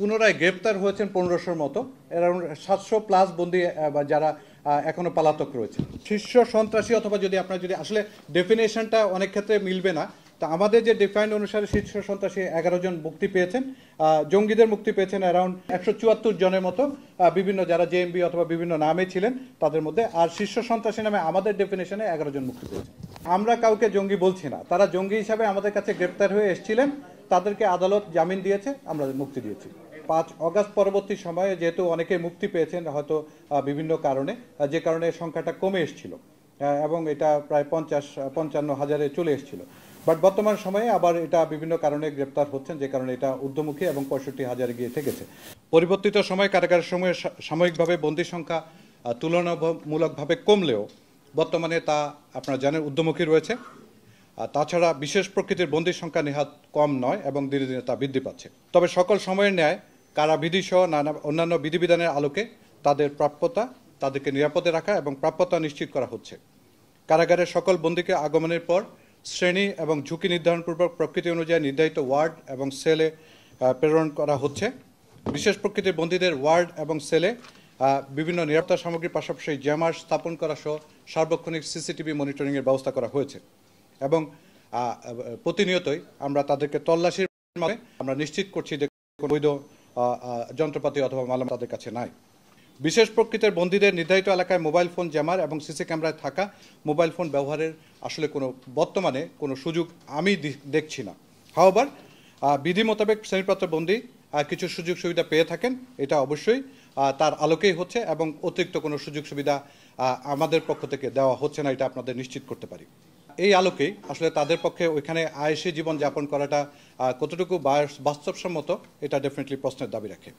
পুনরায় গ্রেপ্তার হয়েছেন 1500-র মতো, অ্যারাউন্ড 700+ বন্দী বা যারা এখনো পলাতক রয়েছে। শীর্ষ সন্ত্রাসী অথবা যদি আপনার যদি আসলে ডেফিনেশনটা অনেক ক্ষেত্রে মিলবে না, তা আমাদের যে ডিফাইন অনুসারে শীর্ষ সন্ত্রাসী 11 জন মুক্তি পেয়েছেন, জঙ্গিদের মুক্তি পেয়েছেন অ্যারাউন্ড 174 জনের মতো, বিভিন্ন যারা জেএমবি অথবা বিভিন্ন নামে ছিলেন তাদের মধ্যে। আর শীর্ষ সন্ত্রাসী নামে আমাদের ডেফিনেশনে 11 জন মুক্তি পেয়েছেন। আমরা কাউকে জঙ্গি বলছি না, তারা জঙ্গি হিসাবে আমাদের কাছে গ্রেপ্তার হয়ে এসেছিলেন, তাদেরকে আদালত জামিন দিয়েছে, আমরা মুক্তি দিয়েছি। 5 অগাস্ট পরবর্তী সময়ে যেহেতু অনেকে মুক্তি পেয়েছেন হয়তো বিভিন্ন কারণে, যে কারণে সংখ্যাটা কমে এসেছিল এবং এটা প্রায় 50-55 হাজারে চলে এসেছিল। বাট বর্তমান সময়ে আবার এটা বিভিন্ন কারণে গ্রেপ্তার হচ্ছেন, যে কারণে এটা ঊর্ধ্বমুখী এবং 65 হাজারে গিয়ে ঠেকেছে। পরিবর্তিত সময় কারাগারের সময় সাময়িকভাবে বন্দী সংখ্যা তুলনামূলকভাবে কমলেও বর্তমানে তা আপনারা জানেন ঊর্ধ্বমুখী রয়েছে। তাছাড়া বিশেষ প্রকৃতির বন্দীর সংখ্যা নেহাত কম নয় এবং ধীরে ধীরে তা বৃদ্ধি পাচ্ছে। তবে সকল সময়ের ন্যায় কারাবিধি সহ নানা অন্যান্য বিধিবিধানের আলোকে তাদের প্রাপ্যতা, তাদেরকে নিরাপদে রাখা এবং প্রাপ্যতা নিশ্চিত করা হচ্ছে। কারাগারের সকল বন্দীকে আগমনের পর শ্রেণী এবং ঝুঁকি নির্ধারণপূর্বক প্রকৃতি অনুযায়ী নির্ধারিত ওয়ার্ড এবং সেলে প্রেরণ করা হচ্ছে। বিশেষ প্রকৃতির বন্দীদের ওয়ার্ড এবং সেলে বিভিন্ন নিরাপত্তা সামগ্রীর পাশাপাশি জ্যামার স্থাপন করা সহ সার্বক্ষণিক সিসিটিভি মনিটরিংয়ের ব্যবস্থা করা হয়েছে এবং প্রতিনিয়তই আমরা তাদেরকে তল্লাশির মাধ্যমে আমরা নিশ্চিত করছি যে কোনো বৈধ যন্ত্রপাতি অথবা মালামাল তাদের কাছে নাই। বিশেষ প্রকৃতির বন্দীদের নির্ধারিত এলাকায় মোবাইল ফোন জ্যামার এবং সিসি ক্যামেরায় থাকা মোবাইল ফোন ব্যবহারের আসলে বর্তমানে কোনো সুযোগ আমি দেখছি না। হাওয়ার বিধি মোতাবেক শ্রেণীপ্রাপ্ত বন্দী কিছু সুযোগ সুবিধা পেয়ে থাকেন, এটা অবশ্যই তার আলোকেই হচ্ছে এবং অতিরিক্ত কোনো সুযোগ সুবিধা আমাদের পক্ষ থেকে দেওয়া হচ্ছে না, এটা আপনাদের নিশ্চিত করতে পারি। এই আলোকেই আসলে তাদের পক্ষে ওইখানে আয়েশি জীবন যাপন করাটা কতটুকু বাস্তবসম্মত, এটা ডেফিনেটলি প্রশ্নের দাবি রাখে।